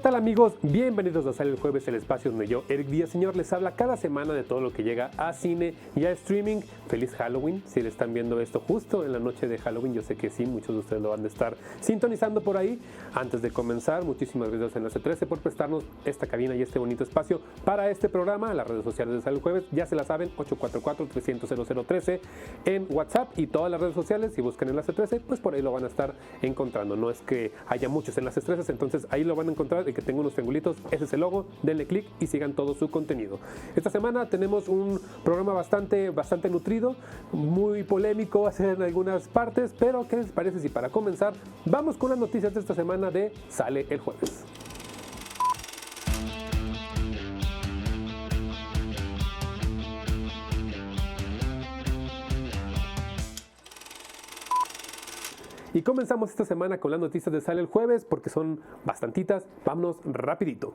tal amigos? Bienvenidos a Sale el Jueves, el espacio donde yo, Eric Villaseñor, les habla cada semana de todo lo que llega a cine y a streaming. Feliz Halloween, si le están viendo esto justo en la noche de Halloween, yo sé que sí, muchos de ustedes lo van a estar sintonizando por ahí. Antes de comenzar, muchísimas gracias a Enlace 13 por prestarnos esta cabina y este bonito espacio para este programa. Las redes sociales de Sale el Jueves, ya se la saben, 844-300-0013 en WhatsApp y todas las redes sociales. Si buscan Enlace 13, pues por ahí lo van a estar encontrando. No es que haya muchos Enlaces 13, entonces ahí lo van a encontrar. Y que tengo unos triangulitos, ese es el logo, denle clic y sigan todo su contenido. Esta semana tenemos un programa bastante nutrido, muy polémico en algunas partes, pero ¿qué les parece si para comenzar vamos con las noticias de esta semana de Sale el Jueves? Y comenzamos esta semana con las noticias de Sale el Jueves porque son bastantitas. Vámonos rapidito.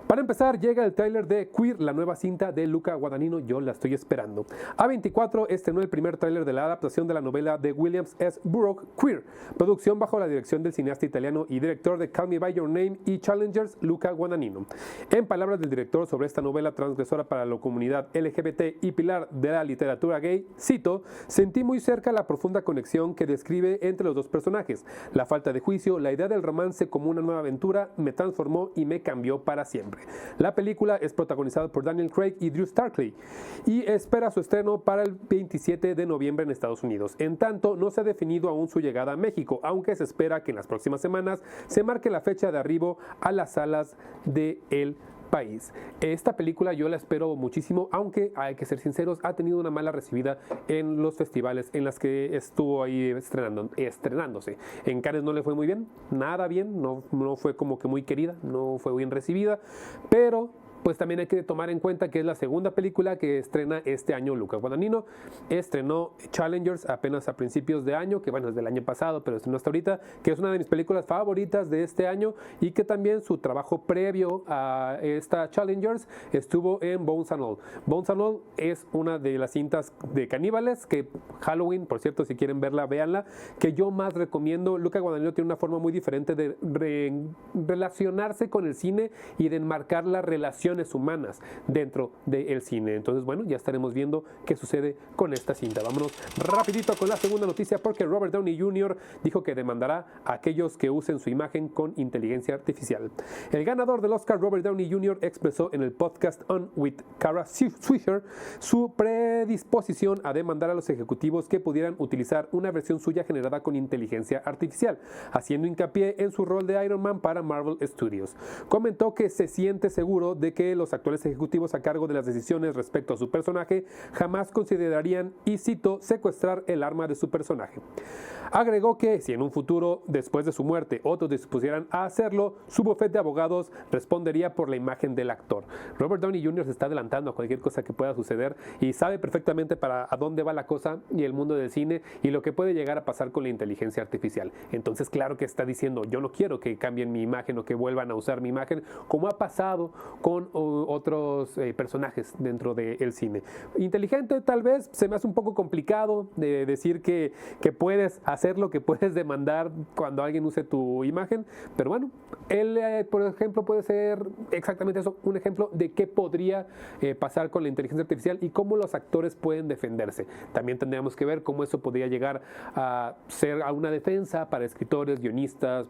Para empezar, llega el tráiler de Queer, la nueva cinta de Luca Guadagnino. Yo la estoy esperando. A24 estrenó el primer tráiler de la adaptación de la novela de William S. Burroughs, Queer, producción bajo la dirección del cineasta italiano y director de Call Me By Your Name y Challengers, Luca Guadagnino. En palabras del director sobre esta novela transgresora para la comunidad LGBT y pilar de la literatura gay, cito: "Sentí muy cerca la profunda conexión que describe entre los dos personajes. La falta de juicio, la idea del romance como una nueva aventura me transformó y me cambió para siempre". La película es protagonizada por Daniel Craig y Drew Starkley y espera su estreno para el 27 de noviembre en Estados Unidos. En tanto, no se ha definido aún su llegada a México, aunque se espera que en las próximas semanas se marque la fecha de arribo a las salas del país. Esta película yo la espero muchísimo, aunque hay que ser sinceros, ha tenido una mala recibida en los festivales en las que estuvo ahí estrenándose. En Cannes no le fue muy bien, nada bien, no fue como que muy querida, no fue bien recibida, pero pues también hay que tomar en cuenta que es la segunda película que estrena este año Luca Guadagnino. Estrenó Challengers apenas a principios de año, que bueno, es del año pasado, pero estrenó hasta ahorita, que es una de mis películas favoritas de este año y que también su trabajo previo a esta Challengers estuvo en Bones and All. Bones and All es una de las cintas de caníbales que Halloween, por cierto, si quieren verla, véanla, que yo más recomiendo. Luca Guadagnino tiene una forma muy diferente de relacionarse con el cine y de enmarcar la relación humanas dentro del cine. Entonces, bueno, ya estaremos viendo qué sucede con esta cinta. Vámonos rapidito con la segunda noticia porque Robert Downey Jr. dijo que demandará a aquellos que usen su imagen con inteligencia artificial. El ganador del Oscar, Robert Downey Jr., expresó en el podcast On with Kara Swisher su predisposición a demandar a los ejecutivos que pudieran utilizar una versión suya generada con inteligencia artificial, haciendo hincapié en su rol de Iron Man para Marvel Studios. Comentó que se siente seguro de que los actuales ejecutivos a cargo de las decisiones respecto a su personaje jamás considerarían, y cito, secuestrar el arma de su personaje. Agregó que si en un futuro, después de su muerte, otros dispusieran a hacerlo, su bufete de abogados respondería por la imagen del actor. Robert Downey Jr. se está adelantando a cualquier cosa que pueda suceder y sabe perfectamente para a dónde va la cosa y el mundo del cine y lo que puede llegar a pasar con la inteligencia artificial. Entonces, claro que está diciendo, yo no quiero que cambien mi imagen o que vuelvan a usar mi imagen, como ha pasado con otros personajes dentro del cine. Inteligente tal vez, se me hace un poco complicado de decir que puedes hacerlo, que puedes demandar cuando alguien use tu imagen, pero bueno, él por ejemplo puede ser exactamente eso, un ejemplo de qué podría pasar con la inteligencia artificial y cómo los actores pueden defenderse. También tendríamos que ver cómo eso podría llegar a ser a una defensa para escritores, guionistas,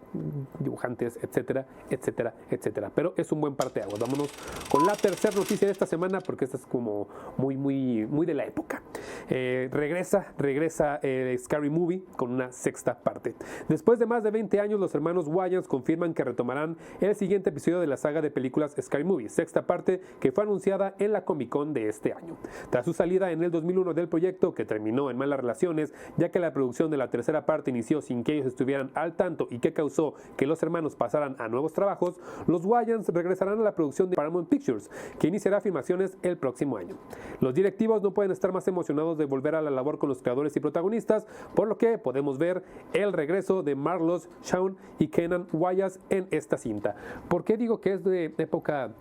dibujantes, etcétera, etcétera, etcétera. Pero es un buen parteaguas. Vámonos con la tercera noticia de esta semana porque esta es como muy de la época. Regresa Scary Movie con una sexta parte. Después de más de 20 años, los hermanos Wayans confirman que retomarán el siguiente episodio de la saga de películas Scary Movie, sexta parte que fue anunciada en la Comic Con de este año. Tras su salida en el 2001 del proyecto, que terminó en malas relaciones, ya que la producción de la tercera parte inició sin que ellos estuvieran al tanto y que causó que los hermanos pasaran a nuevos trabajos, los Wayans regresarán a la producción de Paramount Pictures, que iniciará filmaciones el próximo año. Los directivos no pueden estar más emocionados de volver a la labor con los creadores y protagonistas, por lo que podemos ver el regreso de Marlos, Shawn y Kenan Wayans en esta cinta. ¿Por qué digo que es de época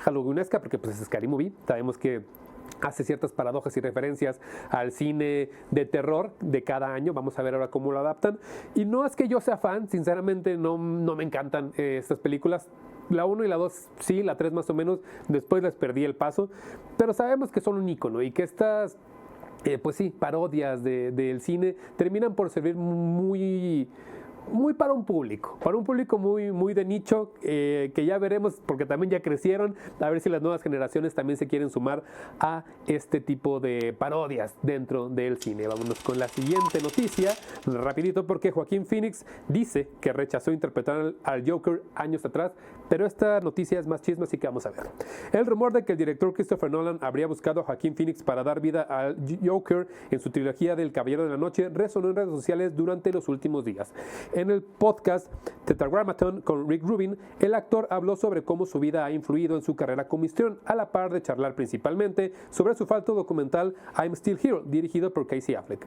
halloweenesca? Porque pues es Scary Movie, sabemos que hace ciertas paradojas y referencias al cine de terror de cada año. Vamos a ver ahora cómo lo adaptan. Y no es que yo sea fan, sinceramente no me encantan estas películas. La 1 y la 2 sí, la 3 más o menos, después les perdí el paso, pero sabemos que son un ícono y que estas, pues sí, parodias del cine terminan por servir muy para un público muy de nicho, que ya veremos, porque también ya crecieron, a ver si las nuevas generaciones también se quieren sumar a este tipo de parodias dentro del cine. Vámonos con la siguiente noticia, rapidito, porque Joaquín Phoenix dice que rechazó interpretar al Joker años atrás, pero esta noticia es más chisme, así que vamos a ver. El rumor de que el director Christopher Nolan habría buscado a Joaquín Phoenix para dar vida al Joker en su trilogía del Caballero de la Noche resonó en redes sociales durante los últimos días. En el podcast Tetragrammaton con Rick Rubin, el actor habló sobre cómo su vida ha influido en su carrera como histrión, a la par de charlar principalmente sobre su falso documental I'm Still Here, dirigido por Casey Affleck.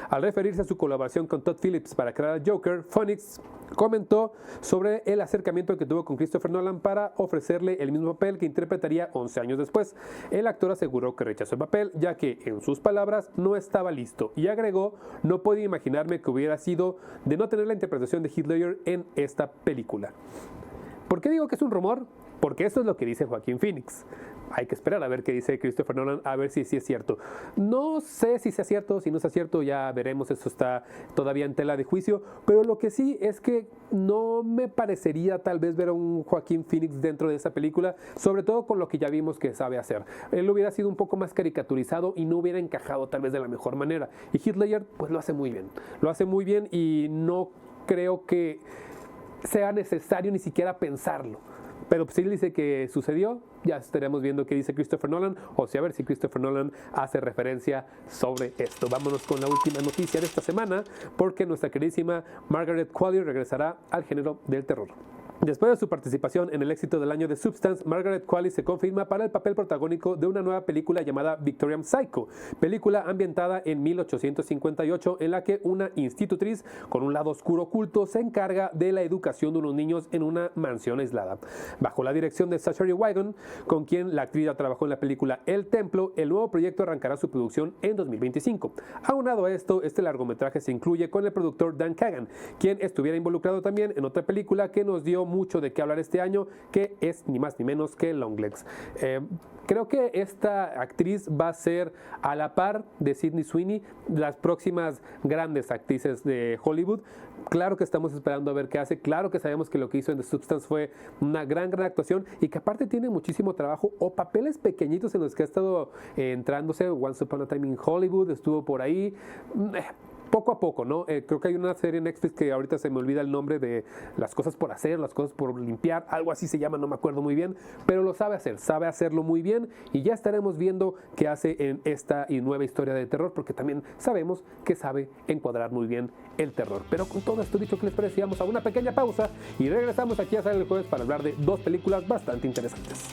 Al referirse a su colaboración con Todd Phillips para crear al Joker, Phoenix comentó sobre el acercamiento que tuvo con Christopher Nolan para ofrecerle el mismo papel que interpretaría 11 años después. El actor aseguró que rechazó el papel, ya que, en sus palabras, no estaba listo, y agregó: no podía imaginarme que hubiera sido de no tener la interpretación de Heath Ledger en esta película. ¿Por qué digo que es un rumor? Porque esto es lo que dice Joaquín Phoenix. Hay que esperar a ver qué dice Christopher Nolan, a ver si es cierto. No sé si sea cierto, si no es cierto, ya veremos, eso está todavía en tela de juicio, pero lo que sí es que no me parecería tal vez ver a un Joaquín Phoenix dentro de esa película, sobre todo con lo que ya vimos que sabe hacer. Él hubiera sido un poco más caricaturizado y no hubiera encajado tal vez de la mejor manera. Y Heath Ledger pues lo hace muy bien y no creo que sea necesario ni siquiera pensarlo. Pero si él dice que sucedió, ya estaremos viendo qué dice Christopher Nolan, o sea, a ver si Christopher Nolan hace referencia sobre esto. Vámonos con la última noticia de esta semana, porque nuestra queridísima Margaret Qualley regresará al género del terror. Después de su participación en el éxito del año de Substance, Margaret Qualley se confirma para el papel protagónico de una nueva película llamada Victorian Psycho, película ambientada en 1858 en la que una institutriz con un lado oscuro oculto se encarga de la educación de unos niños en una mansión aislada. Bajo la dirección de Zachary Wydon, con quien la actriz ya trabajó en la película El Templo, el nuevo proyecto arrancará su producción en 2025. Aunado a esto, este largometraje se incluye con el productor Dan Kagan, quien estuviera involucrado también en otra película que nos dio mucho de qué hablar este año, que es ni más ni menos que Longlegs. Creo que esta actriz va a ser, a la par de Sydney Sweeney, las próximas grandes actrices de Hollywood. Claro que estamos esperando a ver qué hace, claro que sabemos que lo que hizo en The Substance fue una gran actuación y que aparte tiene muchísimo trabajo o papeles pequeñitos en los que ha estado entrándose. Once Upon a Time in Hollywood estuvo por ahí. Poco a poco, ¿no? Creo que hay una serie en Netflix que ahorita se me olvida el nombre, de Las cosas por hacer, las cosas por limpiar, algo así se llama, no me acuerdo muy bien, pero lo sabe hacerlo muy bien, y ya estaremos viendo qué hace en esta y nueva historia de terror, porque también sabemos que sabe encuadrar muy bien el terror. Pero con todo esto dicho, ¿qué les parece? Vamos a una pequeña pausa y regresamos aquí a Sale el Jueves para hablar de dos películas bastante interesantes.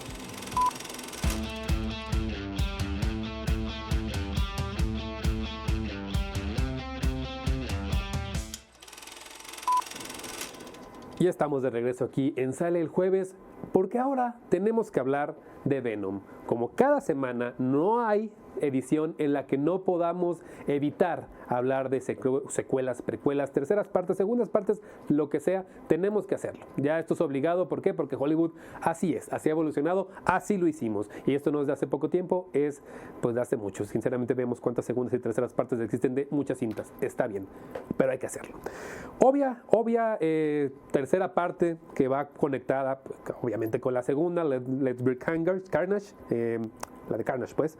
Y estamos de regreso aquí en Sale el Jueves, porque ahora tenemos que hablar de Venom. Como cada semana no hay edición en la que no podamos evitar hablar de secuelas, precuelas, terceras partes, segundas partes, lo que sea, tenemos que hacerlo. Ya esto es obligado, ¿por qué? Porque Hollywood así es, así ha evolucionado, así lo hicimos. Y esto no es de hace poco tiempo, es pues de hace mucho. Sinceramente vemos cuántas segundas y terceras partes existen de muchas cintas. Está bien, pero hay que hacerlo. Obvia tercera parte que va conectada, obviamente, con la segunda, Let's Be Carnage, la de Carnage, pues.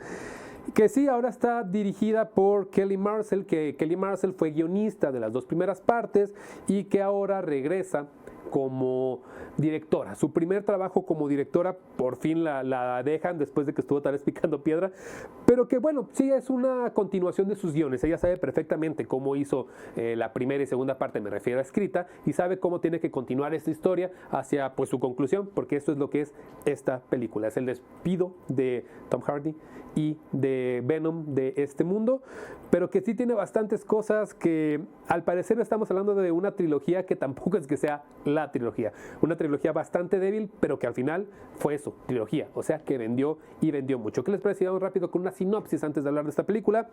Que sí, ahora está dirigida por Kelly Marcel, que Kelly Marcel fue guionista de las dos primeras partes y que ahora regresa como directora. Su primer trabajo como directora por fin la dejan después de que estuvo tal vez picando piedra, pero que bueno, sí es una continuación de sus guiones. Ella sabe perfectamente cómo hizo la primera y segunda parte, me refiero a escrita, y sabe cómo tiene que continuar esta historia hacia pues su conclusión, porque esto es lo que es esta película. Es el despido de Tom Hardy y de Venom de este mundo, pero que sí tiene bastantes cosas que al parecer estamos hablando de una trilogía que tampoco es que sea la trilogía. Una trilogía bastante débil, pero que al final fue eso, trilogía. O sea, que vendió y vendió mucho. ¿Qué les parece? Vamos rápido con una sinopsis antes de hablar de esta película.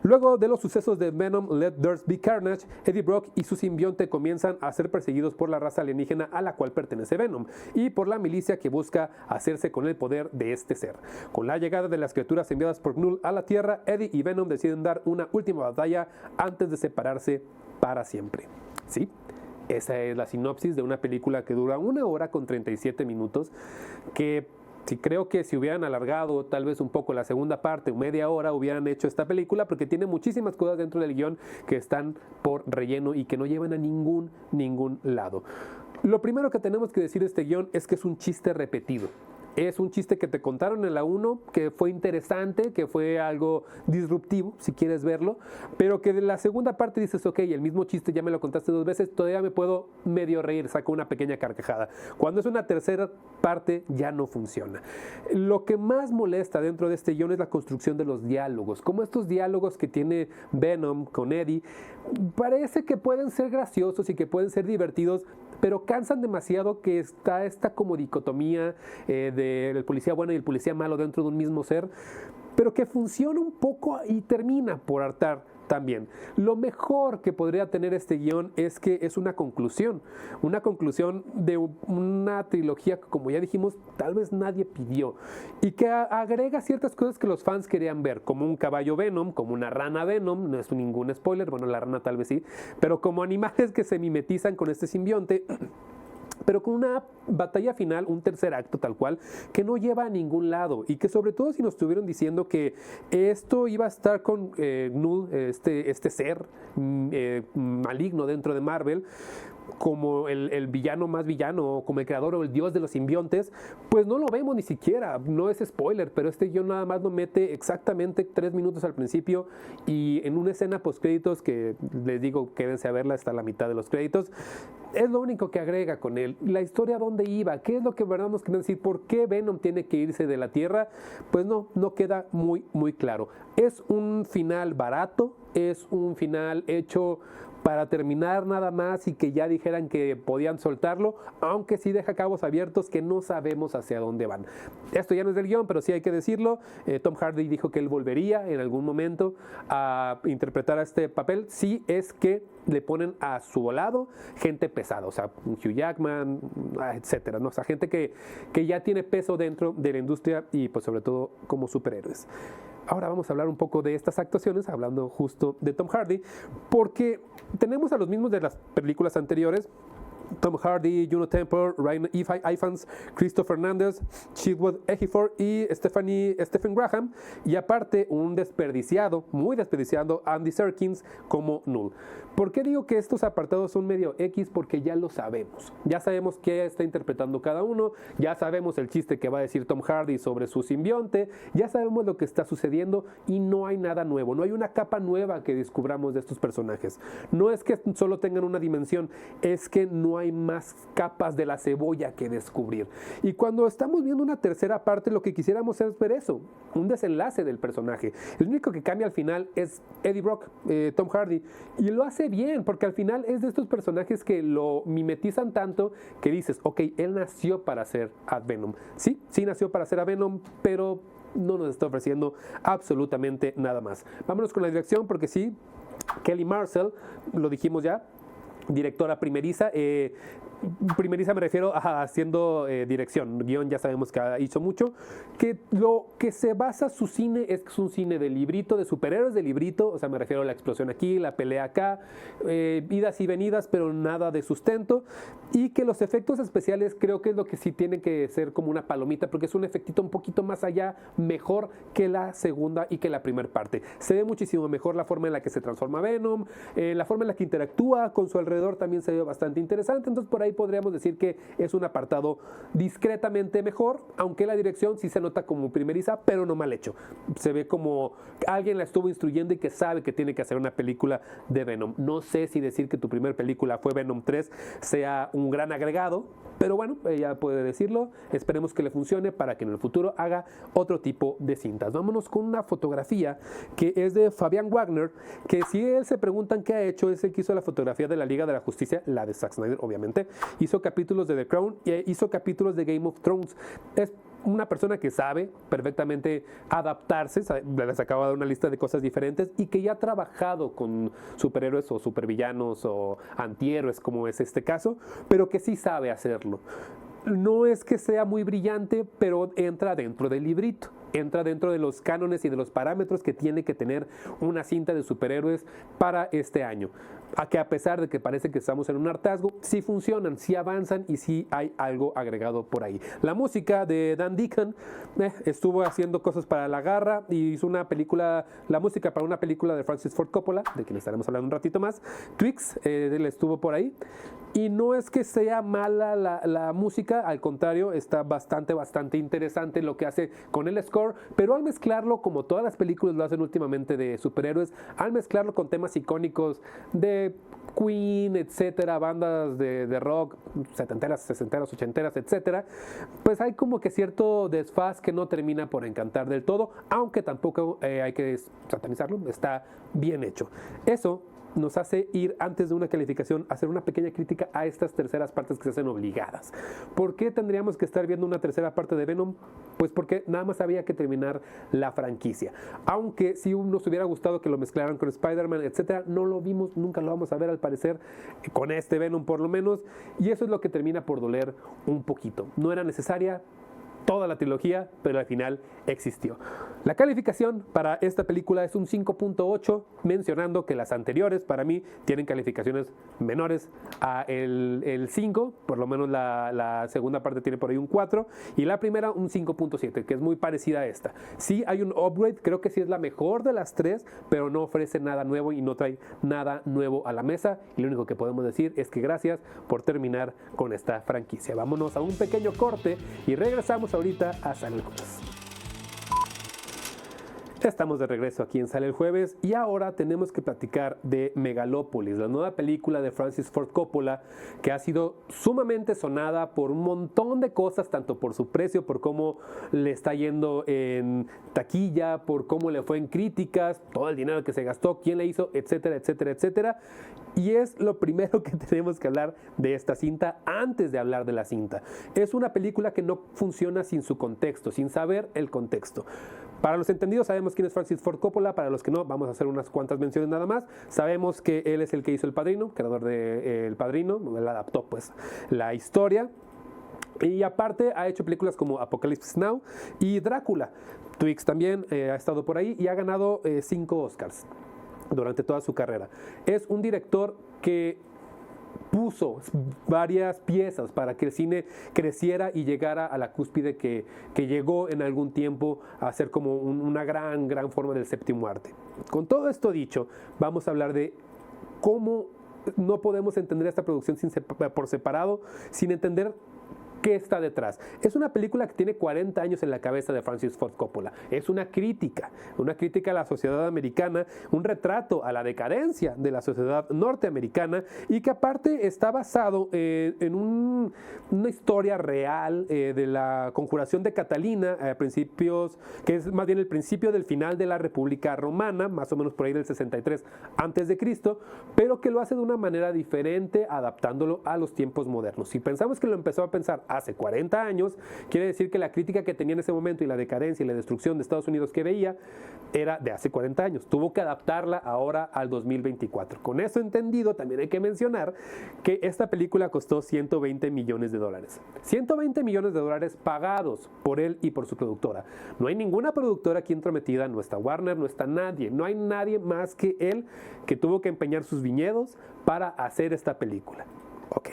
Luego de los sucesos de Venom Let There Be Carnage, Eddie Brock y su simbionte comienzan a ser perseguidos por la raza alienígena a la cual pertenece Venom y por la milicia que busca hacerse con el poder de este ser. Con la llegada de las criaturas enviadas por Knull a la Tierra, Eddie y Venom deciden dar una última batalla antes de separarse para siempre. ¿Sí? Esa es la sinopsis de una película que dura 1 hora con 37 minutos, que sí, creo que si hubieran alargado tal vez un poco la segunda parte, media hora, hubieran hecho esta película, porque tiene muchísimas cosas dentro del guión que están por relleno y que no llevan a ningún lado. Lo primero que tenemos que decir de este guión es que es un chiste repetido. Es un chiste que te contaron en la 1, que fue interesante, que fue algo disruptivo, si quieres verlo, pero que de la segunda parte dices, ok, el mismo chiste ya me lo contaste 2 veces, todavía me puedo medio reír, saco una pequeña carcajada. Cuando es una tercera parte, ya no funciona. Lo que más molesta dentro de este guión es la construcción de los diálogos, como estos diálogos que tiene Venom con Eddie, parece que pueden ser graciosos y que pueden ser divertidos, pero cansan demasiado, que está esta como dicotomía del policía bueno y el policía malo dentro de un mismo ser, pero que funciona un poco y termina por hartar también. Lo mejor que podría tener este guión es que es una conclusión de una trilogía que, como ya dijimos, tal vez nadie pidió y que agrega ciertas cosas que los fans querían ver, como un caballo Venom, como una rana Venom, no es ningún spoiler, bueno, la rana tal vez sí, pero como animales que se mimetizan con este simbionte, pero con una batalla final, un tercer acto tal cual, que no lleva a ningún lado y que sobre todo si nos estuvieron diciendo que esto iba a estar con Knull, este ser maligno dentro de Marvel, como el villano más villano, como el creador o el dios de los simbiontes, pues no lo vemos ni siquiera, no es spoiler, pero este guión nada más lo mete exactamente 3 minutos al principio y en una escena post créditos que les digo, quédense a verla hasta la mitad de los créditos, es lo único que agrega con él. La historia, dónde iba, qué es lo que en verdad nos quieren decir, por qué Venom tiene que irse de la Tierra, pues no queda muy claro. Es un final barato, es un final hecho para terminar nada más y que ya dijeran que podían soltarlo, aunque sí deja cabos abiertos que no sabemos hacia dónde van. Esto ya no es del guión, pero sí hay que decirlo. Tom Hardy dijo que él volvería en algún momento a interpretar a este papel, si es que le ponen a su lado gente pesada, o sea, Hugh Jackman, etcétera, ¿no? O sea, gente que ya tiene peso dentro de la industria y pues sobre todo como superhéroes. Ahora vamos a hablar un poco de estas actuaciones, hablando justo de Tom Hardy, porque tenemos a los mismos de las películas anteriores. Tom Hardy, Juno Temple, Ryan Ifans, Christopher Fernandez, Chidwood Ejiofor y Stephen Graham, y aparte un muy desperdiciado Andy Serkins como Knull. ¿Por qué digo que estos apartados son medio X? Porque ya lo sabemos. Ya sabemos qué está interpretando cada uno, ya sabemos el chiste que va a decir Tom Hardy sobre su simbionte, ya sabemos lo que está sucediendo y no hay nada nuevo, no hay una capa nueva que descubramos de estos personajes. No es que solo tengan una dimensión, es que no hay más capas de la cebolla que descubrir. Y cuando estamos viendo una tercera parte, lo que quisiéramos es ver eso, un desenlace del personaje. El único que cambia al final es Eddie Brock, Tom Hardy, y lo hace bien, porque al final es de estos personajes que lo mimetizan tanto que dices, ok, él nació para ser a Venom. Sí nació para ser a Venom, pero no nos está ofreciendo absolutamente nada más. Vámonos con la dirección, porque sí, Kelly Marcel, lo dijimos ya, directora primeriza. Primeriza me refiero a haciendo dirección. Guión ya sabemos que hizo mucho. Que lo que se basa su cine es que es un cine de librito, de superhéroes de librito. O sea, me refiero a la explosión aquí, la pelea acá, idas y venidas, pero nada de sustento. Y que los efectos especiales creo que es lo que sí tienen que ser como una palomita, porque es un efectito un poquito más allá, mejor que la segunda y que la primera parte. Se ve muchísimo mejor la forma en la que se transforma Venom, la forma en la que interactúa con su alrededor también se ve bastante interesante. Entonces por ahí podríamos decir que es un apartado discretamente mejor, aunque la dirección sí se nota como primeriza, pero no mal hecho. Se ve como alguien la estuvo instruyendo y que sabe que tiene que hacer una película de Venom. No sé si decir que tu primera película fue Venom 3 sea un gran agregado, pero bueno, ella puede decirlo. Esperemos que le funcione para que en el futuro haga otro tipo de cintas. Vámonos con una fotografía que es de Fabián Wagner, que si él se preguntan qué ha hecho, es el que hizo la fotografía de la Liga Liga de la Justicia, la de Zack Snyder, obviamente. Hizo capítulos de The Crown y hizo capítulos de Game of Thrones. Es una persona que sabe perfectamente adaptarse, les acabo de dar una lista de cosas diferentes, y que ya ha trabajado con superhéroes o supervillanos o antihéroes, como es este caso, pero que sí sabe hacerlo. No es que sea muy brillante, pero entra dentro del librito, entra dentro de los cánones y de los parámetros que tiene que tener una cinta de superhéroes para este año. A que a pesar de que parece que estamos en un hartazgo, sí funcionan, sí avanzan y sí hay algo agregado por ahí. La música de Dan Deacon estuvo haciendo cosas para La Garra y hizo una película, la música para una película de Francis Ford Coppola, de quien estaremos hablando un ratito más. Twix, él estuvo por ahí. Y no es que sea mala la música, al contrario, está bastante interesante lo que hace con el score, pero al mezclarlo, como todas las películas lo hacen últimamente de superhéroes, al mezclarlo con temas icónicos de Queen, etcétera, bandas de rock, setenteras, sesenteras, ochenteras, etcétera, pues hay como que cierto desfaz que no termina por encantar del todo, aunque tampoco hay que satanizarlo, está bien hecho. Eso nos hace ir, antes de una calificación, hacer una pequeña crítica a estas terceras partes que se hacen obligadas. ¿Por qué tendríamos que estar viendo una tercera parte de Venom? Pues porque nada más había que terminar la franquicia. Aunque si nos hubiera gustado que lo mezclaran con Spider-Man, etcétera, no lo vimos, nunca lo vamos a ver al parecer, con este Venom por lo menos, y eso es lo que termina por doler un poquito. No era necesaria toda la trilogía, pero al final existió. La calificación para esta película es un 5.8, mencionando que las anteriores para mí tienen calificaciones menores a el 5, por lo menos la segunda parte tiene por ahí un 4 y la primera un 5.7, que es muy parecida a esta. Sí hay un upgrade, creo que sí es la mejor de las tres, pero no ofrece nada nuevo y no trae nada nuevo a la mesa, y lo único que podemos decir es que gracias por terminar con esta franquicia. Vámonos a un pequeño corte y regresamos ahorita a Sale el Jueves. Estamos de regreso aquí en Sale el Jueves y ahora tenemos que platicar de Megalópolis, la nueva película de Francis Ford Coppola, que ha sido sumamente sonada por un montón de cosas, tanto por su precio, por cómo le está yendo en taquilla, por cómo le fue en críticas, todo el dinero que se gastó, quién le hizo, etcétera, etcétera, etcétera. Y es lo primero que tenemos que hablar de esta cinta antes de hablar de la cinta. Es una película que no funciona sin su contexto, sin saber el contexto. Para los entendidos sabemos quién es Francis Ford Coppola, para los que no, vamos a hacer unas cuantas menciones nada más. Sabemos que él es el que hizo El Padrino, creador de El Padrino, él adaptó pues la historia. Y aparte ha hecho películas como Apocalypse Now y Drácula. Twix también ha estado por ahí y ha ganado 5 Oscars durante toda su carrera. Es un director que puso varias piezas para que el cine creciera y llegara a la cúspide que llegó en algún tiempo a ser como una gran forma del séptimo arte. Con todo esto dicho, vamos a hablar de cómo no podemos entender esta producción por separado, sin entender ¿qué está detrás? Es una película que tiene 40 años en la cabeza de Francis Ford Coppola. Es una crítica a la sociedad americana, un retrato a la decadencia de la sociedad norteamericana y que aparte está basado en una historia real de la conjuración de Catalina a principios, que es más bien el principio del final de la República Romana, más o menos por ahí del 63 a.C., pero que lo hace de una manera diferente, adaptándolo a los tiempos modernos. Si pensamos que lo empezó a pensar hace 40 años, quiere decir que la crítica que tenía en ese momento y la decadencia y la destrucción de Estados Unidos que veía era de hace 40 años. Tuvo que adaptarla ahora al 2024. Con eso entendido, también hay que mencionar que esta película costó $120 millones. $120 millones pagados por él y por su productora. No hay ninguna productora aquí entrometida, no está Warner, no está nadie, no hay nadie más que él que tuvo que empeñar sus viñedos para hacer esta película. Ok,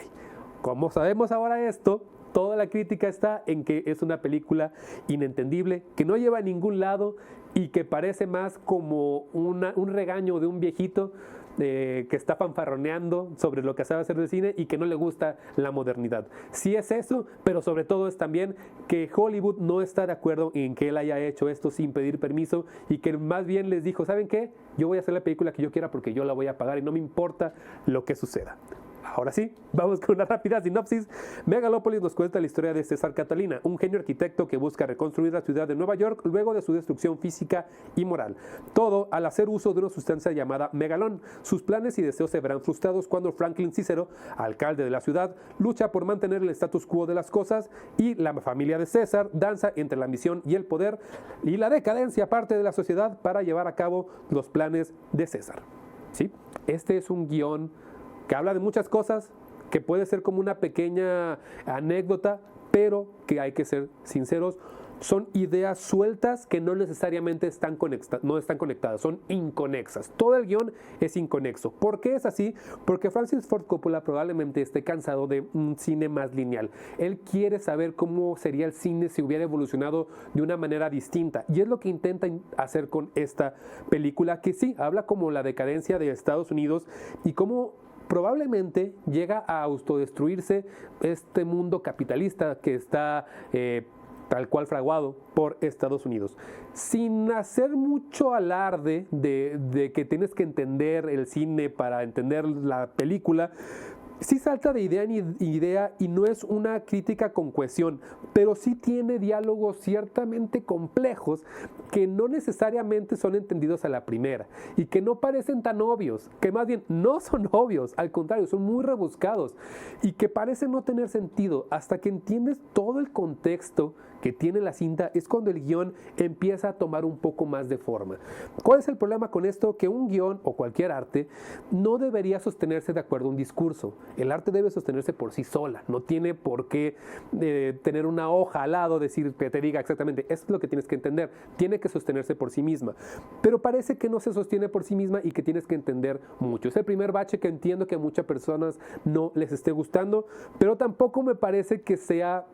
como sabemos ahora esto, toda la crítica está en que es una película inentendible, que no lleva a ningún lado y que parece más como un regaño de un viejito que está fanfarroneando sobre lo que sabe hacer de cine y que no le gusta la modernidad. Sí es eso, pero sobre todo es también que Hollywood no está de acuerdo en que él haya hecho esto sin pedir permiso y que más bien les dijo, ¿saben qué? Yo voy a hacer la película que yo quiera porque yo la voy a pagar y no me importa lo que suceda. Ahora sí, vamos con una rápida sinopsis. Megalópolis nos cuenta la historia de César Catalina, un genio arquitecto que busca reconstruir la ciudad de Nueva York luego de su destrucción física y moral. Todo al hacer uso de una sustancia llamada megalón. Sus planes y deseos se verán frustrados cuando Franklin Cicero, alcalde de la ciudad, lucha por mantener el status quo de las cosas y la familia de César danza entre la ambición y el poder y la decadencia parte de la sociedad para llevar a cabo los planes de César. ¿Sí? Este es un guión que habla de muchas cosas, que puede ser como una pequeña anécdota, pero que hay que ser sinceros, son ideas sueltas que no necesariamente están conectadas, son inconexas. Todo el guión es inconexo. ¿Por qué es así? Porque Francis Ford Coppola probablemente esté cansado de un cine más lineal. Él quiere saber cómo sería el cine si hubiera evolucionado de una manera distinta. Y es lo que intenta hacer con esta película, que sí, habla como la decadencia de Estados Unidos y cómo probablemente llega a autodestruirse este mundo capitalista que está tal cual fraguado por Estados Unidos. Sin hacer mucho alarde de que tienes que entender el cine para entender la película, sí salta de idea en idea y no es una crítica con cohesión, pero sí tiene diálogos ciertamente complejos que no necesariamente son entendidos a la primera y que no parecen tan obvios, que más bien no son obvios, al contrario, son muy rebuscados y que parecen no tener sentido. Hasta que entiendes todo el contexto que tiene la cinta es cuando el guión empieza a tomar un poco más de forma. ¿Cuál es el problema con esto? Que un guión o cualquier arte no debería sostenerse de acuerdo a un discurso. El arte debe sostenerse por sí sola, no tiene por qué tener una hoja al lado, decir que te diga exactamente, esto es lo que tienes que entender, tiene que sostenerse por sí misma, pero parece que no se sostiene por sí misma y que tienes que entender mucho. Es el primer bache que entiendo que a muchas personas no les esté gustando, pero tampoco me parece que sea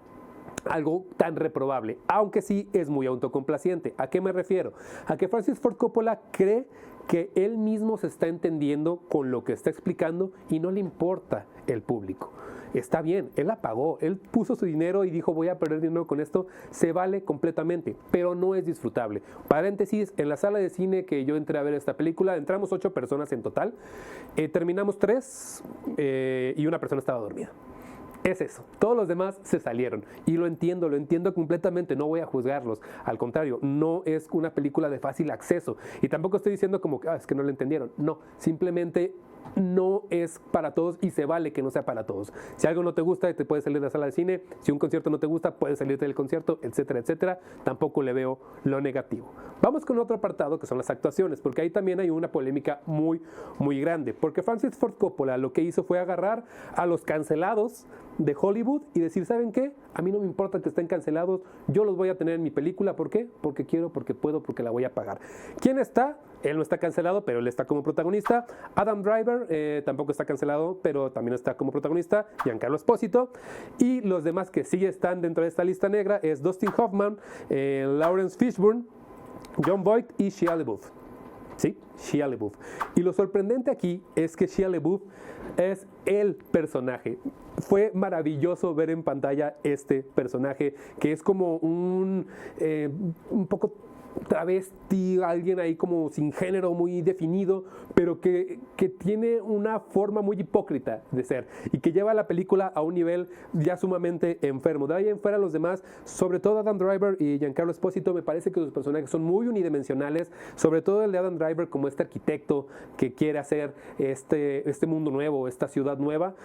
algo tan reprobable, aunque sí es muy autocomplaciente. ¿A qué me refiero? A que Francis Ford Coppola cree que él mismo se está entendiendo con lo que está explicando y no le importa el público. Está bien, él la pagó, él puso su dinero y dijo voy a perder dinero con esto, se vale completamente, pero no es disfrutable. Paréntesis, en la sala de cine que yo entré a ver esta película, entramos 8 personas en total, terminamos 3 y una persona estaba dormida. Es eso, todos los demás se salieron y lo entiendo completamente, no voy a juzgarlos, al contrario, no es una película de fácil acceso y tampoco estoy diciendo como que es que no lo entendieron, no, simplemente no es para todos y se vale que no sea para todos. Si algo no te gusta, te puedes salir de la sala de cine, si un concierto no te gusta, puedes salirte del concierto, etcétera, etcétera, tampoco le veo lo negativo. Vamos con otro apartado que son las actuaciones, porque ahí también hay una polémica muy, muy grande, porque Francis Ford Coppola lo que hizo fue agarrar a los cancelados de Hollywood y decir, ¿saben qué? A mí no me importa que estén cancelados, yo los voy a tener en mi película, ¿por qué? Porque quiero, porque puedo, porque la voy a pagar. ¿Quién está? Él no está cancelado, pero él está como protagonista. Adam Driver tampoco está cancelado, pero también está como protagonista. Giancarlo Esposito. Y los demás que sí están dentro de esta lista negra es Dustin Hoffman, Lawrence Fishburne, Jon Voight y Shia LaBeouf. Sí, Shia LaBeouf. Y lo sorprendente aquí es que Shia LaBeouf es el personaje. Fue maravilloso ver en pantalla este personaje que es como un poco travesti, alguien ahí como sin género muy definido, pero que tiene una forma muy hipócrita de ser y que lleva la película a un nivel ya sumamente enfermo. De ahí en fuera los demás, sobre todo Adam Driver y Giancarlo Esposito, me parece que sus personajes son muy unidimensionales, sobre todo el de Adam Driver como este arquitecto que quiere hacer este mundo nuevo, esta ciudad nueva.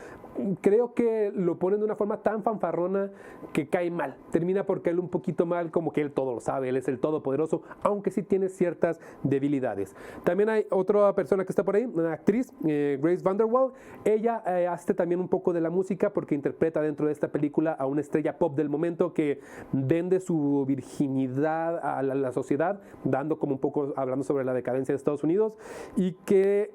Creo que lo ponen de una forma tan fanfarrona que cae mal, termina por caer un poquito mal, como que él todo lo sabe, él es el todopoderoso, aunque sí tiene ciertas debilidades. También hay otra persona que está por ahí, una actriz, Grace VanderWaal. Ella hace también un poco de la música porque interpreta dentro de esta película a una estrella pop del momento que vende su virginidad a la sociedad, dando como un poco, hablando sobre la decadencia de Estados Unidos, y que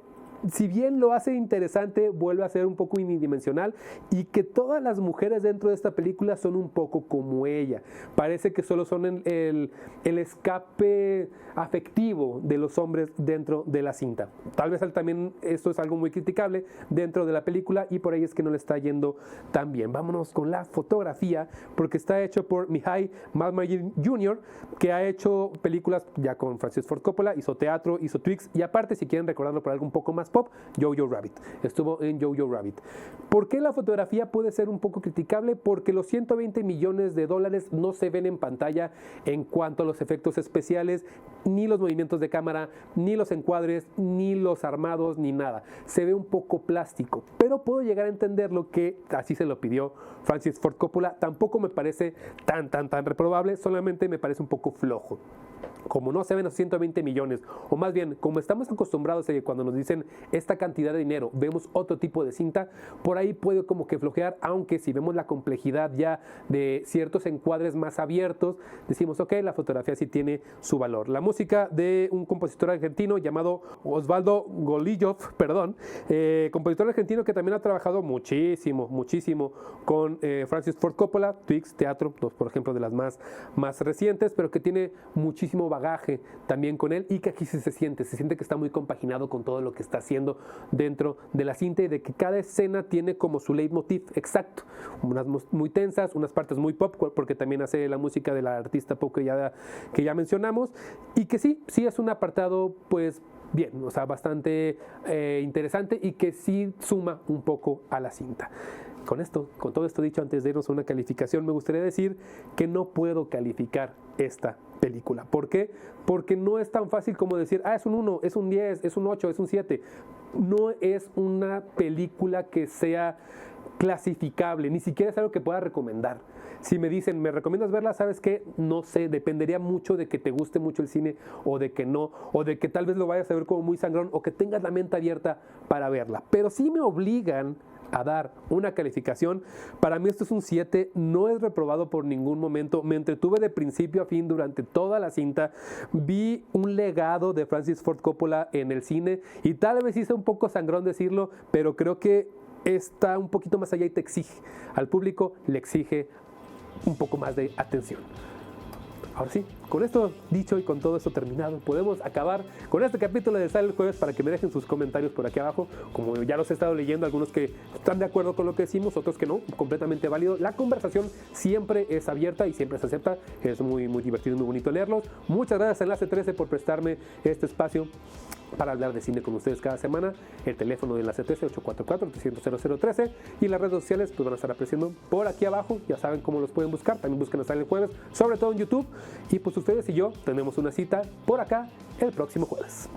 si bien lo hace interesante, vuelve a ser un poco unidimensional y que todas las mujeres dentro de esta película son un poco como ella. Parece que solo son el escape afectivo de los hombres dentro de la cinta. Tal vez también esto es algo muy criticable dentro de la película y por ahí es que no le está yendo tan bien. Vámonos con la fotografía, porque está hecho por Mihai Malmagir Jr., que ha hecho películas ya con Francis Ford Coppola, hizo teatro, hizo Twix, y aparte, si quieren recordarlo por algo un poco más más pop, Jojo Rabbit. Estuvo en Jojo Rabbit. ¿Por qué la fotografía puede ser un poco criticable? Porque los 120 millones de dólares no se ven en pantalla en cuanto a los efectos especiales, ni los movimientos de cámara, ni los encuadres, ni los armados, ni nada. Se ve un poco plástico, pero puedo llegar a entender lo que así se lo pidió Francis Ford Coppola. Tampoco me parece tan reprobable, solamente me parece un poco flojo. Como no se ven los 120 millones, o más bien, como estamos acostumbrados a que cuando nos dicen esta cantidad de dinero, vemos otro tipo de cinta, por ahí puede como que flojear, aunque si vemos la complejidad ya de ciertos encuadres más abiertos, decimos, ok, la fotografía sí tiene su valor. La música de un compositor argentino llamado Osvaldo Golillov, compositor argentino que también ha trabajado muchísimo con Francis Ford Coppola, Twix, Teatro, dos por ejemplo de las más recientes, pero que tiene muchísimo bagaje también con él y que aquí sí se siente que está muy compaginado con todo lo que está haciendo dentro de la cinta y de que cada escena tiene como su leitmotiv exacto, unas muy tensas, unas partes muy pop, porque también hace la música de la artista pop que ya mencionamos, y que sí es un apartado pues bien, o sea, bastante interesante y que sí suma un poco a la cinta. Con todo esto dicho, antes de irnos a una calificación, me gustaría decir que no puedo calificar esta película. ¿Por qué? Porque no es tan fácil como decir, es un 1, es un 10, es un 8, es un 7. No es una película que sea clasificable, ni siquiera es algo que pueda recomendar. Si me dicen, ¿me recomiendas verla? ¿Sabes qué? No sé, dependería mucho de que te guste mucho el cine o de que no, o de que tal vez lo vayas a ver como muy sangrón o que tengas la mente abierta para verla. Pero si me obligan a dar una calificación, para mí esto es un 7, no es reprobado por ningún momento, me entretuve de principio a fin durante toda la cinta, vi un legado de Francis Ford Coppola en el cine y tal vez hice un poco sangrón decirlo, pero creo que está un poquito más allá y te exige, al público le exige un poco más de atención. Ahora sí, con esto dicho y con todo esto terminado, podemos acabar con este capítulo de Sale el Jueves para que me dejen sus comentarios por aquí abajo. Como ya los he estado leyendo, algunos que están de acuerdo con lo que decimos, otros que no, completamente válido. La conversación siempre es abierta y siempre se acepta. Es muy divertido y muy bonito leerlos. Muchas gracias a Enlace 13 por prestarme este espacio para hablar de cine con ustedes cada semana. El teléfono de Enlace 13, 844-300-0013, y las redes sociales pues van a estar apareciendo por aquí abajo, ya saben cómo los pueden buscar, también busquen a Sale el Jueves, sobre todo en YouTube, y pues ustedes y yo tenemos una cita por acá el próximo jueves.